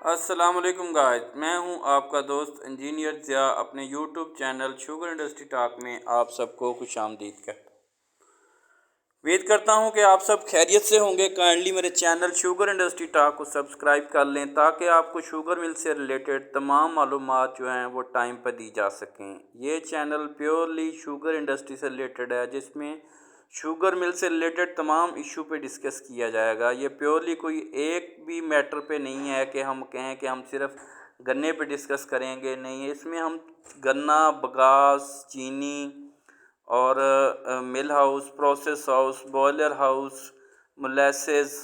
अस्सलाम वालेकुम गाइस, मैं हूं आपका दोस्त इंजीनियर ज़िया। अपने YouTube channel sugar industry talk में आप सबको खुशामदीद कहता हूं। उम्मीद करता हूं कि आप सब खैरियत से होंगे। काइंडली मेरे चैनल शुगर इंडस्ट्री टॉक को सब्सक्राइब कर लें ताकि आपको शुगर मिल से रिलेटेड तमाम मालूमात जो हैं वो टाइम पर दी जा सकें। ये चैनल प्योरली शुगर इंडस्ट्री से रिलेटेड है, जिसमें शुगर मिल से रिलेटेड तमाम इशू पे डिस्कस किया जाएगा। ये प्योरली कोई एक भी मैटर पे नहीं है कि हम कहें कि हम सिर्फ गन्ने पे डिस्कस करेंगे। नहीं, इसमें हम गन्ना, बगास, चीनी और mill house, process house, boiler house, molasses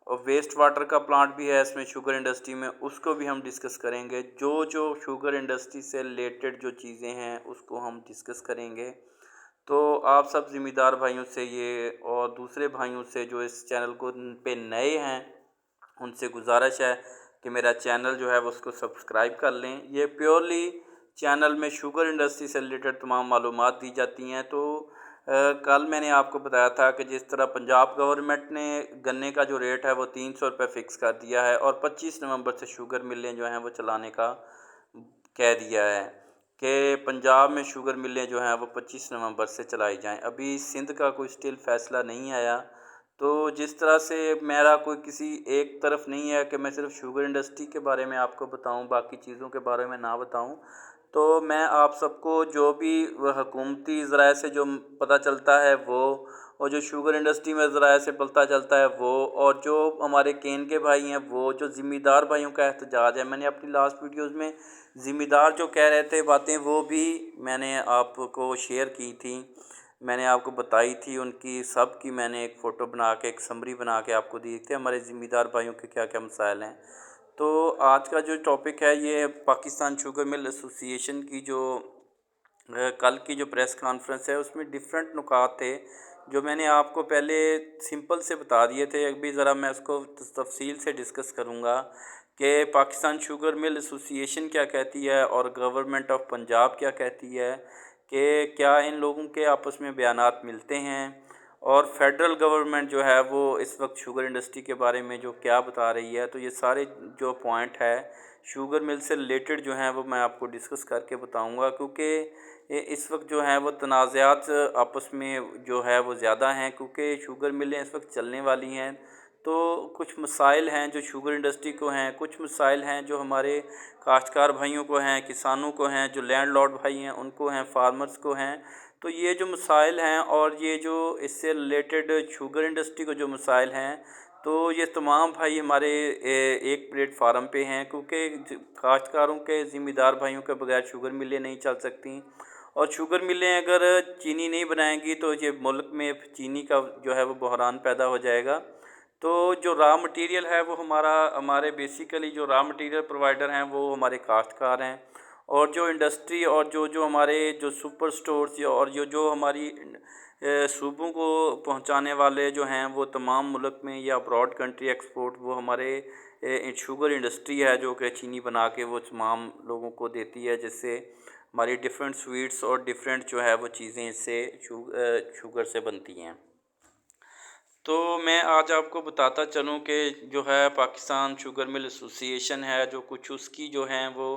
और वेस्ट वाटर का प्लांट भी है इसमें शुगर इंडस्ट्री में, उसको भी हम डिस्कस करेंगे। जो जो शुगर इंडस्ट्री से रिलेटेड जो चीज़ें हैं उसको हम डिस्कस करेंगे। तो आप सब ज़िम्मेदार भाइयों से ये और दूसरे भाइयों से जो इस चैनल को पे नए हैं उनसे गुजारिश है कि मेरा चैनल जो है वो उसको सब्सक्राइब कर लें। ये प्योरली चैनल में शुगर इंडस्ट्री से रिलेटेड तमाम मालूमात दी जाती हैं। तो कल मैंने आपको बताया था कि जिस तरह पंजाब गवर्नमेंट ने गन्ने का जो रेट है वो 300 रुपये फ़िक्स कर दिया है और 25 नवंबर से शुगर मिलें जो हैं वो चलाने का कह दिया है कि पंजाब में शुगर मिलें जो हैं वो 25 नवंबर से चलाई जाएं। अभी सिंध का कोई स्टिल फ़ैसला नहीं आया। तो जिस तरह से मेरा कोई किसी एक तरफ नहीं है कि मैं सिर्फ शुगर इंडस्ट्री के बारे में आपको बताऊं, बाकी चीज़ों के बारे में ना बताऊं। तो मैं आप सबको जो भी वह हुकूमती ज़राए से जो पता चलता है वो, और जो शुगर इंडस्ट्री में ज़राए से पता चलता है वो, और जो हमारे केन के भाई हैं वो, जो ज़िम्मेदार भाइयों का एहतजाज है, मैंने अपनी लास्ट वीडियोज़ में ज़िम्मेदार जो कह रहे थे बातें वो भी मैंने आपको शेयर की थी। मैंने आपको बताई थी उनकी सब की, मैंने एक फ़ोटो बना के एक समरी बना के आपको दी थी हमारे ज़िम्मेदार भाइयों के क्या क्या मसाइल हैं। तो आज का जो टॉपिक है ये पाकिस्तान शुगर मिल एसोसिएशन की जो कल की जो प्रेस कॉन्फ्रेंस है उसमें डिफरेंट नुकात थे जो मैंने आपको पहले सिंपल से बता दिए थे। अभी ज़रा मैं उसको तफसील से डिस्कस करूँगा कि पाकिस्तान शुगर मिल एसोसिएशन क्या कहती है और गवर्नमेंट ऑफ पंजाब क्या कहती है, कि क्या इन लोगों के आपस में बयानात मिलते हैं, और फेडरल गवर्नमेंट जो है वो इस वक्त शुगर इंडस्ट्री के बारे में जो क्या बता रही है। तो ये सारे जो पॉइंट है शुगर मिल से रिलेटेड जो हैं वो मैं आपको डिस्कस करके बताऊंगा, क्योंकि इस वक्त जो है वो तनाज़ात आपस में जो है वो ज़्यादा हैं, क्योंकि शुगर मिलें इस वक्त चलने वाली हैं। तो कुछ मसाइल हैं जो शुगर इंडस्ट्री को हैं, कुछ मसाइल हैं जो हमारे काश्तकार भाइयों को हैं, किसानों को हैं, जो लैंडलॉर्ड भाई हैं उनको हैं, फार्मर्स को हैं। तो ये जो मसाइल हैं और ये जो इससे रिलेटेड शुगर इंडस्ट्री को जो मसाइल हैं, तो ये तमाम भाई हमारे एक प्लेटफार्म पे हैं, क्योंकि काश्तकारों के ज़िम्मेदार भाइयों के बगैर शुगर मिलें नहीं चल सकती। और शुगर मिलें अगर चीनी नहीं बनाएंगी तो ये मुल्क में चीनी का जो है वो बहरान पैदा हो जाएगा। तो जो रॉ मटेरियल है वो हमारे बेसिकली जो रॉ मटेरियल प्रोवाइडर हैं वो हमारे काश्तकार हैं, और जो इंडस्ट्री और जो जो हमारे जो सुपर स्टोर्स और जो हमारी सूबों को पहुंचाने वाले जो हैं वो तमाम मुल्क में या अब्रॉड कंट्री एक्सपोर्ट, वो हमारे शुगर इंडस्ट्री है जो कि चीनी बना के वो तमाम लोगों को देती है, जिससे हमारी डिफरेंट स्वीट्स और डिफरेंट जो है वो चीज़ें इससे शुगर से बनती हैं। तो मैं आज आपको बताता चलूँ कि जो है पाकिस्तान शुगर मिल एसोसिएशन है, जो कुछ उसकी जो हैं वो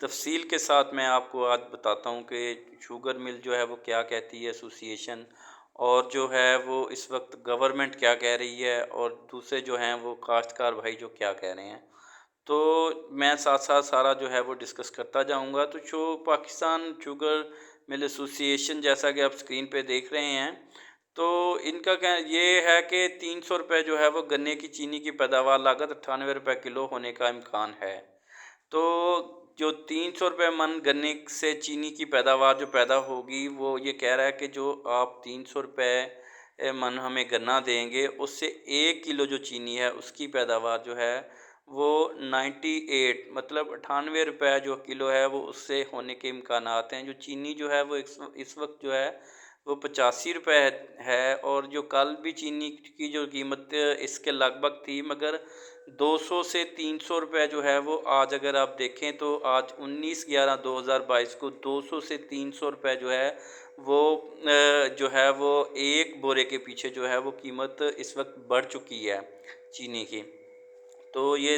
तफसील के साथ मैं आपको आज बताता हूँ कि शुगर मिल जो है वो क्या कहती है एसोसिएशन, और जो है वो इस वक्त गवर्नमेंट क्या कह रही है, और दूसरे जो हैं वो काश्तकार भाई जो क्या कह रहे हैं। तो मैं साथ साथ सारा जो है वो डिस्कस करता जाऊंगा। तो जो पाकिस्तान शुगर मिल एसोसिएशन, जैसा कि आप स्क्रीन पे देख रहे हैं, तो इनका क्या ये है कि 300 रुपये जो है वो गन्ने की चीनी की पैदावार लागत 98 रुपये किलो होने का इम्कान है। तो जो 300 रुपये मन गन्ने से चीनी की पैदावार जो पैदा होगी, वो ये कह रहा है कि जो आप 300 रुपये मन हमें गन्ना देंगे, उससे 1 किलो जो चीनी है उसकी पैदावार जो है वो 98 मतलब 98 रुपये जो किलो है वो उससे होने के इम्कानात हैं। जो चीनी जो है वो इस वक्त जो है वो 85 रुपये है, और जो कल भी चीनी की जो कीमत इसके लगभग थी, मगर 200 से 300 रुपये जो है वो आज अगर आप देखें तो आज 19/11/2022 को 200 से 300 रुपये जो है वो जो है वो एक बोरे के पीछे जो है वो कीमत इस वक्त बढ़ चुकी है चीनी की। तो ये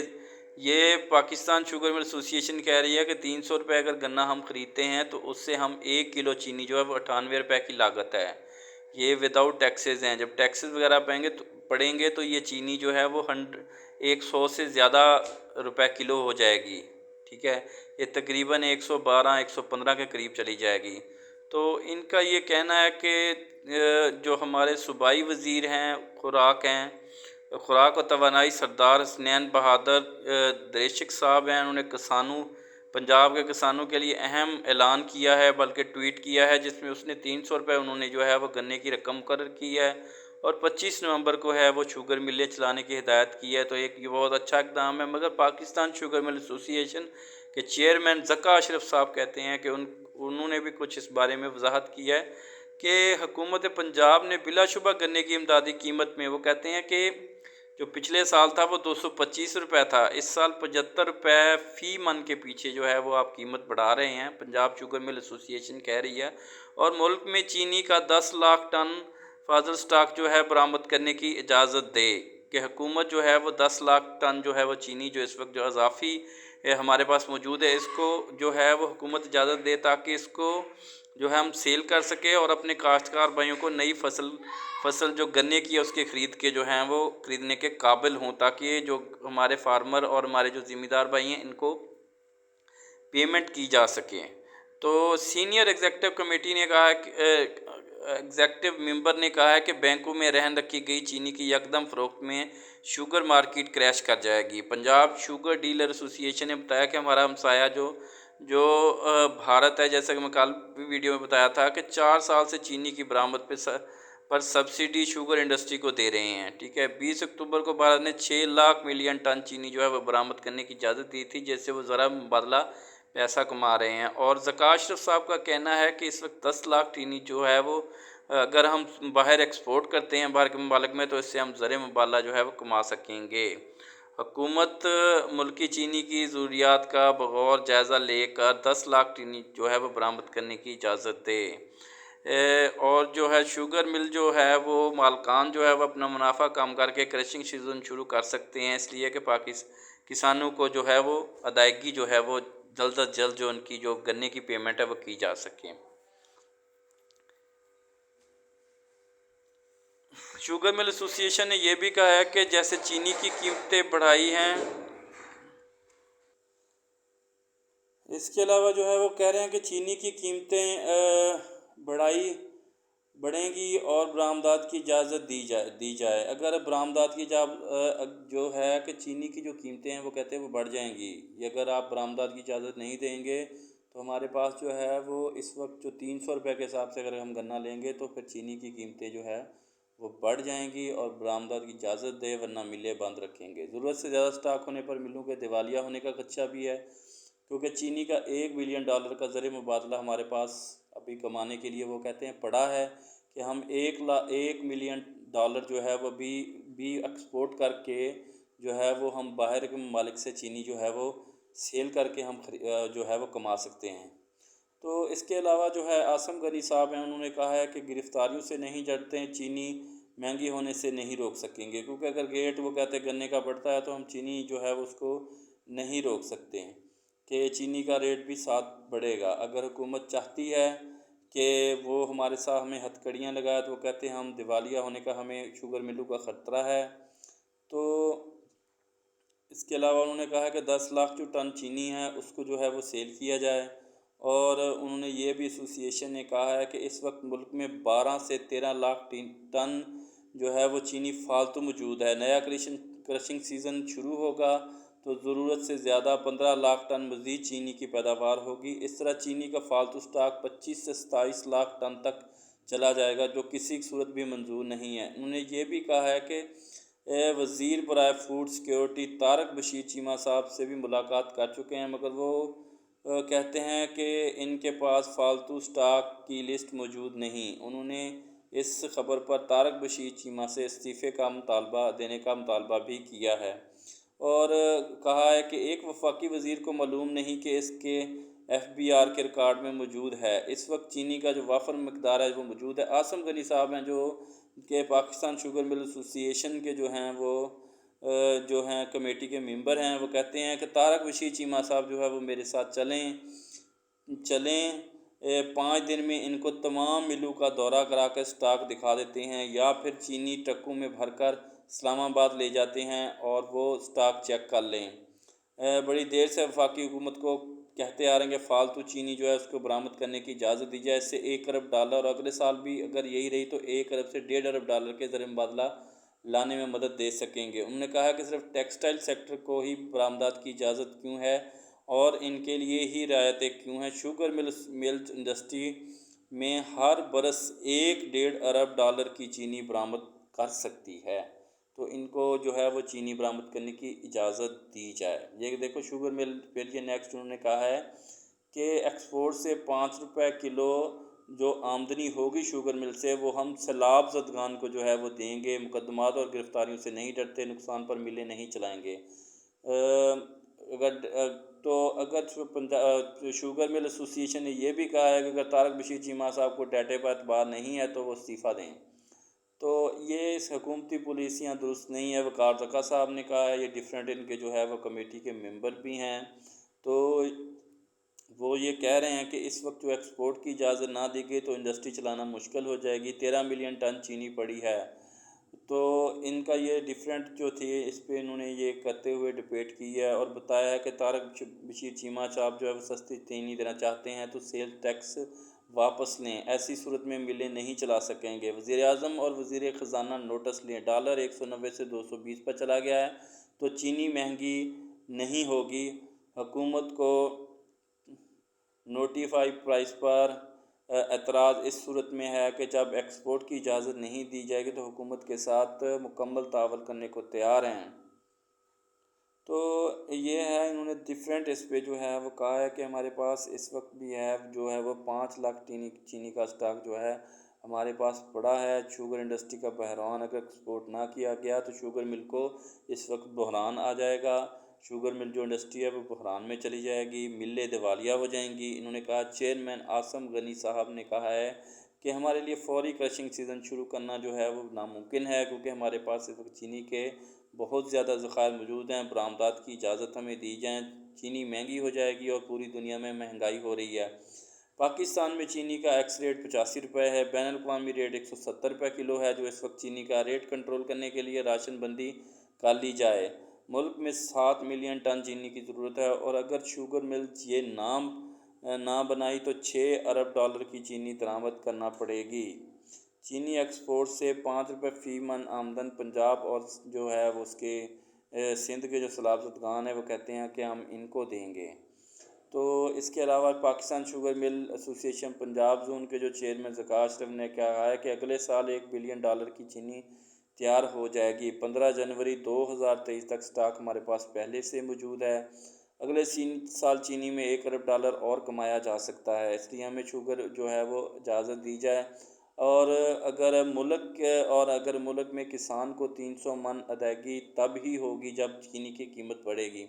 ये पाकिस्तान शुगर मिल एसोसिएशन कह रही है कि 300 रुपये अगर गन्ना हम ख़रीदते हैं तो उससे हम 1 किलो चीनी जो है वो 98 रुपये की लागत है। ये विदाउट टैक्सेस हैं। जब टैक्सेस वगैरह पड़ेंगे तो ये चीनी जो है वो 100 से ज़्यादा रुपए किलो हो जाएगी। ठीक है, ये तकरीबन 112-115 के करीब चली जाएगी। तो इनका ये कहना है कि जो हमारे सूबाई वज़ीर हैं खुराक खुराक और तवानाई सरदार हसनैन बहादुर दरेशिक साहब हैं, उन्होंने पंजाब के किसानों के लिए अहम ऐलान किया है, बल्कि ट्वीट किया है जिसमें उसने 300 रुपये उन्होंने जो है वो गन्ने की रकम मुकर्रर की है और 25 नवंबर को है वो शुगर मिलें चलाने की हिदायत की है। तो एक ये बहुत अच्छा इकदाम है। मगर पाकिस्तान शुगर मिल एसोसिएशन के चेयरमैन ज़का अशरफ साहब कहते हैं कि उन्होंने भी कुछ इस बारे में वजाहत की है कि हुकूमत पंजाब ने बिलाशुबा गन्ने की इमदादी कीमत में, वो कहते हैं कि जो पिछले साल था वो 225 रुपये था, इस साल 75 रुपये फ़ी मन के पीछे जो है वो आप कीमत बढ़ा रहे हैं, पंजाब शुगर मिल एसोसिएशन कह रही है। और मुल्क में चीनी का 10 लाख टन फाजल स्टॉक जो है बरामद करने की इजाज़त दे कि हुकूमत जो है वो 10 लाख टन जो है वो चीनी जो इस वक्त जो अजाफ़ी हमारे पास मौजूद है, इसको जो है वो हुकूमत इजाज़त दे ताकि इसको जो है हम सेल कर सके और अपने काश्तकार भाइयों को नई फसल जो गन्ने की है उसके ख़रीद के जो हैं वो ख़रीदने के काबिल हों, ताकि जो हमारे फार्मर और हमारे जो ज़िम्मेदार भाई हैं इनको पेमेंट की जा सके। तो सीनियर एग्जेक्टिव कमेटी ने कहा है कि एग्जेक्टिव मेंबर ने कहा है कि बैंकों में रहन रखी गई चीनी की यकदम फ़रोख्त में शुगर मार्केट क्रैश कर जाएगी। पंजाब शुगर डीलर एसोसिएशन ने बताया कि हमारा हमसाया जो जो भारत है, जैसा कि मैं कल भी वीडियो में बताया था कि 4 साल से चीनी की बरामद पर सब्सिडी शुगर इंडस्ट्री को दे रहे हैं। ठीक है, 20 अक्टूबर को भारत ने 6 लाख मिलियन टन चीनी जो है वह बरामद करने की इजाज़त दी थी, जिससे वो ज़रा मुबादला पैसा कमा रहे हैं। और ज़का अशरफ साहब का कहना है कि इस वक्त 10 लाख चीनी जो है वो अगर हम बाहर एक्सपोर्ट करते हैं बाहर के ममालिक में, तो इससे हम ज़र मुबादला जो है वो कमा सकेंगे। हुकूमत मुल्की चीनी की ज़रूरियात का बगौर जायज़ा लेकर 10 लाख चीनी जो है वो बरामद करने की इजाज़त दे। और जो है शुगर मिल जो है वो मालकान जो है वो अपना मुनाफा कम करके क्रशिंग सीज़न शुरू कर सकते हैं, इसलिए कि किसानों को जो है वो अदायगी जो है वो जल्द अज जल्द जो उनकी जो गन्ने की पेमेंट है वो की जा सके। शुगर मिल एसोसिएशन ने यह भी कहा है कि जैसे चीनी की कीमतें बढ़ाई हैं, इसके अलावा जो है वो कह रहे हैं कि चीनी की कीमतें बढ़ेंगी और बरामदात की इजाज़त दी जाए। अगर बरामदात की जो है कि चीनी की जो कीमतें हैं वो कहते हैं वो बढ़ जाएंगी, अगर आप बरामदात की इजाज़त नहीं देंगे तो हमारे पास जो है वो इस वक्त जो 300 रुपये के हिसाब से अगर हम गन्ना लेंगे तो फिर चीनी की कीमतें जो है वो बढ़ जाएंगी और बरामदात की इजाज़त दे, वरना मिलें बंद रखेंगे। ज़रूरत से ज़्यादा स्टॉक होने पर मिलों के दिवालिया होने का खदशा भी है, क्योंकि चीनी का $1 बिलियन का ज़र मुबादला हमारे पास अभी कमाने के लिए वो कहते हैं पड़ा है कि हम $1 मिलियन जो है वो भी एक्सपोर्ट करके जो है वो हम बाहर के ममालिक से चीनी जो है वो सेल करके हम जो है वो कमा सकते हैं। तो इसके अलावा जो है आसम गनी साहब हैं, उन्होंने कहा है कि गिरफ़्तारियों से नहीं डरते हैं, चीनी महंगी होने से नहीं रोक सकेंगे, क्योंकि अगर रेट वो कहते हैं गन्ने का बढ़ता है तो हम चीनी जो है उसको नहीं रोक सकते हैं कि चीनी का रेट भी साथ बढ़ेगा। अगर हुकूमत चाहती है कि वो हमारे साथ हमें हथकड़ियाँ लगाए तो वो कहते हैं हम दिवालिया होने का हमें शुगर मिलों का ख़तरा है। तो इसके अलावा उन्होंने कहा कि 10 लाख जो टन चीनी है उसको जो है वो सेल किया जाए। और उन्होंने ये भी एसोसिएशन ने कहा है कि इस वक्त मुल्क में 12 से 13 लाख टन जो है वो चीनी फालतू मौजूद है। नया क्रशिंग सीज़न शुरू होगा तो ज़रूरत से ज़्यादा 15 लाख टन मज़ीद चीनी की पैदावार होगी। इस तरह चीनी का फालतू स्टॉक 25 से 27 लाख टन तक चला जाएगा, जो किसी सूरत भी मंजूर नहीं है। उन्होंने ये भी कहा है कि वज़ीर बराए फूड सिक्योरिटी तारक बशीर चीमा साहब से भी मुलाकात कर चुके हैं, मगर वो कहते हैं कि इनके पास फालतू स्टॉक की लिस्ट मौजूद नहीं। उन्होंने इस खबर पर तारक बशीर चीमा से इस्तीफ़े का देने का मुतालबा भी किया है और कहा है कि एक वफाकी वज़ीर को मालूम नहीं कि इसके FBR के रिकॉर्ड में मौजूद है। इस वक्त चीनी का जो वाफर मकदार है वो मौजूद है। आसम गनी साहब हैं जो कि पाकिस्तान शुगर मिल एसोसिएशन के जो हैं वो जो हैं कमेटी के मेंबर हैं वो कहते हैं कि तारक बशीर चीमा साहब जो है वो मेरे साथ चलें चलें 5 दिन में इनको तमाम मिलों का दौरा करा कर स्टॉक दिखा देते हैं, या फिर चीनी ट्रकों में भरकर इस्लामाबाद ले जाते हैं और वो स्टॉक चेक कर लें। बड़ी देर से वफाकी हुकूमत को कहते आ रहे हैं कि फ़ालतू चीनी जो है उसको बरामद करने की इजाज़त दी जाए। इससे $1 अरब और अगले साल भी अगर यही रही तो $1 अरब से $1.5 अरब के ज़र मुबादला लाने में मदद दे सकेंगे। उन्होंने कहा कि सिर्फ टेक्सटाइल सेक्टर को ही बरामदात की इजाज़त क्यों है और इनके लिए ही रियायतें क्यों हैं। शुगर मिल्स इंडस्ट्री में हर बरस $1.5 अरब की चीनी बरामद कर सकती है, तो इनको जो है वो चीनी बरामद करने की इजाज़त दी जाए। ये देखो शुगर मिल फिर ये नेक्स्ट उन्होंने कहा है कि एक्सपोर्ट से ₹5 किलो जो आमदनी होगी शुगर मिल से वो हम सैलाब ज़दगान को जो है वो देंगे। मुकदमात और गिरफ्तारियों से नहीं डरते, नुकसान पर मिलें नहीं चलाएंगे। अगर शुगर मिल एसोसिएशन ने यह भी कहा है कि अगर तारक बशीर चीमा साहब को डाटे पर एतबार नहीं है तो वो इस्तीफ़ा दें। तो ये इस हुकूमती पॉलिसियाँ दुरुस्त नहीं है। वकार ज़का साहब ने कहा है, ये डिफरेंट इनके जो है वो कमेटी के मेंबर भी हैं। तो वो ये कह रहे हैं कि इस वक्त जो एक्सपोर्ट की इजाज़त ना दी गई तो इंडस्ट्री चलाना मुश्किल हो जाएगी। 13 मिलियन टन चीनी पड़ी है। तो इनका ये डिफरेंट जो थी इस पे इन्होंने ये करते हुए डिबेट की है और बताया है कि तारक बशीर चीमा साहब जो है वो सस्ती चीनी देना चाहते हैं तो सेल टैक्स वापस लें, ऐसी सूरत में मिलें नहीं चला सकेंगे। वज़ीर-ए-आज़म और वज़ीर ख़जाना नोटिस लें, डॉलर 190 से 220 पर चला गया है तो चीनी महंगी नहीं होगी। हुकूमत को नोटिफाई प्राइस पर एतराज़ इस सूरत में है कि जब एक्सपोर्ट की इजाज़त नहीं दी जाएगी तो हुकूमत के साथ मुकम्मल तावल करने को तैयार हैं। तो ये है इन्होंने डिफरेंट इस पे जो है वो कहा है कि हमारे पास इस वक्त भी है जो है वो 5 लाख चीनी का स्टॉक जो है हमारे पास पड़ा है। शुगर इंडस्ट्री का बहरान अगर एक्सपोर्ट ना किया गया तो शुगर मिल को इस वक्त बहरान आ जाएगा। शुगर मिल जो इंडस्ट्री है वो बहरान में चली जाएगी, मिलें दिवालिया हो जाएंगी। इन्होंने कहा, चेयरमैन आसम गनी साहब ने कहा है कि हमारे लिए फौरी क्रशिंग सीज़न शुरू करना जो है वो नामुमकिन है क्योंकि हमारे पास इस वक्त चीनी के बहुत ज़्यादा ज़खायर मौजूद हैं। बरामदात की इजाज़त हमें दी जाए, चीनी महंगी हो जाएगी और पूरी दुनिया में महंगाई हो रही है। पाकिस्तान में चीनी का एक्स रेट ₹85 है, बैनुल अक़वामी रेट ₹170 किलो है। जो इस वक्त चीनी का रेट कंट्रोल करने के लिए राशन बंदी कर ली जाए। मुल्क में 7 मिलियन टन चीनी की ज़रूरत है और अगर शुगर मिल्स ये ना बनाई तो $6 अरब की चीनी दरामद करना पड़ेगी। चीनी एक्सपोर्ट से ₹5 फ़ी मन आमदन पंजाब और जो है वो उसके सिंध के जो सलाबतगान है वो कहते हैं कि हम इनको देंगे। तो इसके अलावा Pakistan sugar mill association Punjab zone के जो चेयरमैन ज़का अशरफ ने कहा है कि अगले साल $1 बिलियन की चीनी तैयार हो जाएगी। 15 जनवरी 2023 तक स्टॉक हमारे पास पहले से मौजूद है। अगले साल चीनी में $1 अरब और कमाया जा सकता है, इसलिए हमें शुगर जो है वो इजाज़त दी जाए। और अगर मुल्क में किसान को 300 मन अदायगी तब ही होगी जब चीनी की कीमत बढ़ेगी।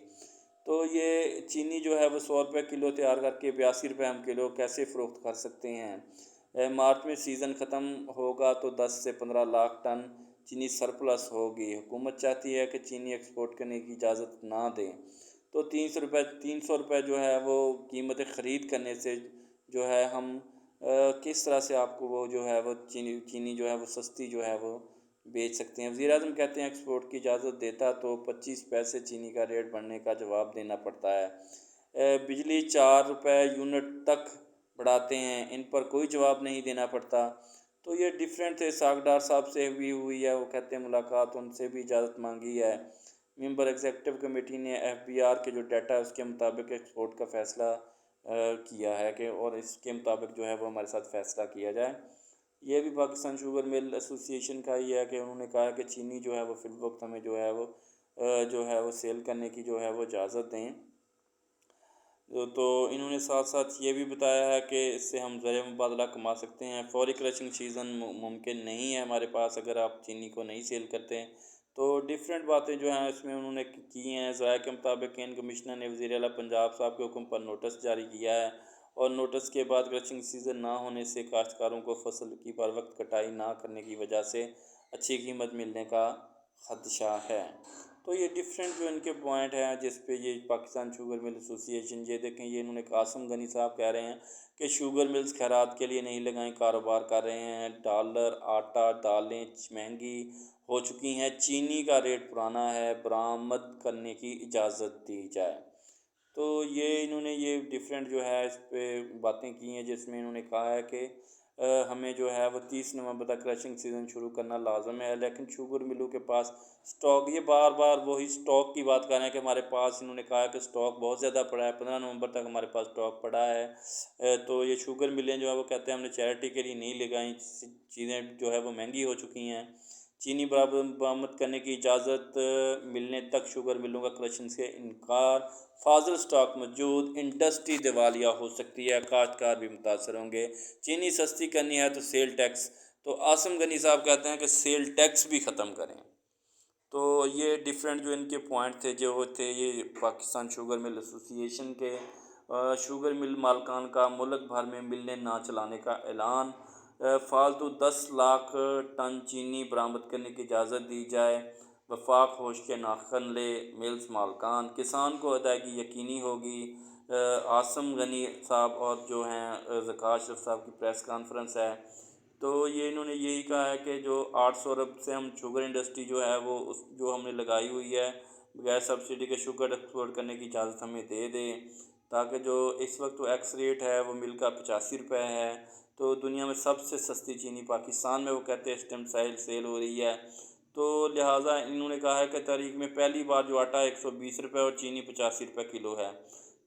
तो ये चीनी जो है वो $100 किलो तैयार करके ₹82 हम किलो कैसे फ़रोख्त कर सकते हैं। मार्च में सीज़न ख़त्म होगा तो 10 से 15 लाख टन चीनी सरप्लस होगी। हुकूमत चाहती है कि चीनी एक्सपोर्ट करने की इजाज़त ना दें। तो ₹300 जो है वो कीमत ख़रीद करने से जो है हम किस तरह से आपको वो जो है वो चीनी जो है वो सस्ती जो है वो बेच सकते हैं। वज़ीर-ए-आज़म कहते हैं एक्सपोर्ट की इजाज़त देता तो 25 पैसे चीनी का रेट बढ़ने का जवाब देना पड़ता है। बिजली ₹4 यूनिट तक बढ़ाते हैं, इन पर कोई जवाब नहीं देना पड़ता। तो ये डिफरेंट थे। सागडार साहब से भी हुई है, वो कहते हैं मुलाकात, उनसे भी इजाज़त मांगी है। मेंबर एग्जीक्यूटिव कमेटी ने FBR के जो डाटा है उसके मुताबिक एक्सपोर्ट का फ़ैसला किया है कि और इसके मुताबिक जो है वो हमारे साथ फ़ैसला किया जाए। ये भी पाकिस्तान शुगर मिल एसोसिएशन का ही है कि उन्होंने कहा कि चीनी जो है वो फ़िल वक्त हमें जो है वो सेल करने की जो है वो इजाज़त दें। तो इन्होंने साथ साथ ये भी बताया है कि इससे हम ज़र मुबादला कमा सकते हैं। फौरी क्रशिंग सीज़न मुमकिन नहीं है हमारे पास अगर आप चीनी को नहीं सेल करते हैं। तो डिफरेंट बातें जो हैं इसमें उन्होंने की हैं। ज़राए के मुताबिक केन कमिश्नर ने वज़ीर आला पंजाब साहब के हुक्म पर नोटिस जारी किया है और नोटिस के बाद क्रशिंग सीज़न ना होने से काश्तकारों को फसल की बर वक्त कटाई ना करने की वजह से अच्छी कीमत मिलने का खदशा है। तो ये डिफरेंट जो इनके पॉइंट हैं जिस पे ये पाकिस्तान शुगर मिल एसोसिएशन, ये देखें, ये इन्होंने कासिम गनी साहब कह रहे हैं कि शुगर मिल्स खैरात के लिए नहीं लगाएं, कारोबार कर रहे हैं। डॉलर, आटा, दालें महंगी हो चुकी हैं, चीनी का रेट पुराना है, बरामद करने की इजाज़त दी जाए। तो ये इन्होंने ये डिफरेंट जो है इस पे बातें की हैं, जिसमें इन्होंने कहा है कि हमें जो है वो 30 नवंबर तक क्रशिंग सीज़न शुरू करना लाजम है, लेकिन शुगर मिलों के पास स्टॉक, ये बार बार वही स्टॉक की बात कर रहे हैं कि हमारे पास, इन्होंने कहा कि स्टॉक बहुत ज़्यादा पड़ा है, 15 नवंबर तक हमारे पास स्टॉक पड़ा है। तो ये शुगर मिलें जो है वो कहते हैं हमने चैरिटी के लिए नहीं लगाई, चीज़ें जो है वो महंगी हो चुकी हैं। चीनी बरामद करने की इजाज़त मिलने तक शुगर मिलों का क्रशिंग से इनकार, फाजिल स्टॉक मौजूद, इंडस्ट्री दिवालिया हो सकती है, काश्तकार भी मुतासर होंगे। चीनी सस्ती करनी है तो सेल टैक्स, तो आसिम गनी साहब कहते हैं कि सेल टैक्स भी ख़त्म करें। तो ये डिफरेंट जो इनके पॉइंट थे जो थे ये पाकिस्तान शुगर मिल एसोसिएशन के। शुगर मिल मालकान का मुल्क भर में मिलें ना चलाने का ऐलान। फालतू 10 लाख टन चीनी बरामद करने की इजाज़त दी जाए, वफाक होश के नाखन ले मिल्स मालकान, किसान को अदायगी यकीनी होगी। आसम गनी साहब और जो हैं ज़कात अशरफ साहब की प्रेस कॉन्फ्रेंस है। तो ये इन्होंने यही कहा है कि जो 800 अरब से हम शुगर इंडस्ट्री जो है वो उस जो हमने लगाई हुई है बगैर सब्सिडी के शुगर एक्सपोर्ट करने की इजाज़त हमें दे दें, ताकि जो इस वक्त तो एक्स रेट है वो मिल का 85 रुपये है। तो दुनिया में सबसे सस्ती चीनी पाकिस्तान में वो कहते हैं इस टाइम सेल हो रही है। तो लिहाजा इन्होंने कहा है कि तारीख में पहली बार जो आटा 120 रुपये और चीनी 85 रुपये किलो है।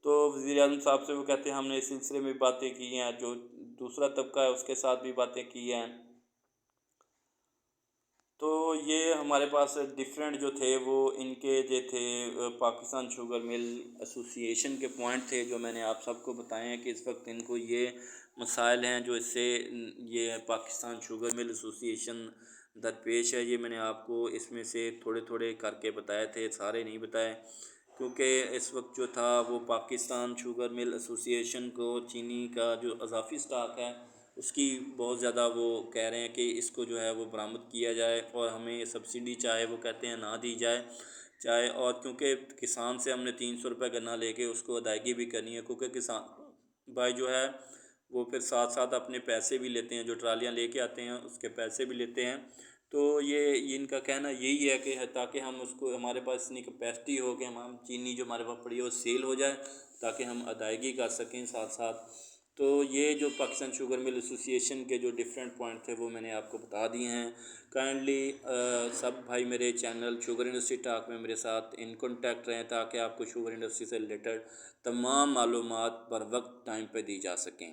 तो वज़ीर आज़म साहब से वो कहते हैं हमने इस सिलसिले में बातें की हैं, जो दूसरा तबका है उसके साथ भी बातें की हैं। तो ये हमारे पास डिफरेंट जो थे वो इनके जो थे पाकिस्तान शुगर मिल एसोसिएशन के पॉइंट थे जो मैंने आप सबको बताए हैं कि इस वक्त इनको ये मसाइल हैं जो इससे ये पाकिस्तान शुगर मिल एसोसिएशन दरपेश है। ये मैंने आपको इसमें से थोड़े थोड़े करके बताए थे, सारे नहीं बताए, क्योंकि इस वक्त जो था वो पाकिस्तान शुगर मिल एसोसिएशन को चीनी का जो अज़ाफ़ी स्टॉक है उसकी बहुत ज़्यादा वो कह रहे हैं कि इसको जो है वो बरामद किया जाए और हमें सब्सिडी चाहे वो कहते हैं ना दी जाए, चाहे, और क्योंकि किसान से हमने 300 रुपये गन्ना लेके उसको अदायगी भी करनी है, क्योंकि किसान भाई जो है वो फिर साथ साथ अपने पैसे भी लेते हैं, जो ट्रालियाँ लेके आते हैं उसके पैसे भी लेते हैं। तो ये इनका कहना यही है कि ताकि हम उसको, हमारे पास इतनी कैपेसिटी हो कि हम चीनी जो हमारे पास पड़ी है वो सेल हो जाए, ताकि हम अदायगी कर सकें साथ साथ। तो ये जो पाकिस्तान शुगर मिल एसोसिएशन के जो डिफरेंट पॉइंट थे वो मैंने आपको बता दिए हैं। काइंडली सब भाई मेरे चैनल शुगर इंडस्ट्री टॉक में मेरे साथ इन कॉन्टैक्ट रहें, ताकि आपको शुगर इंडस्ट्री से रिलेटेड तमाम मालूमात बर वक्त टाइम पे दी जा सकें।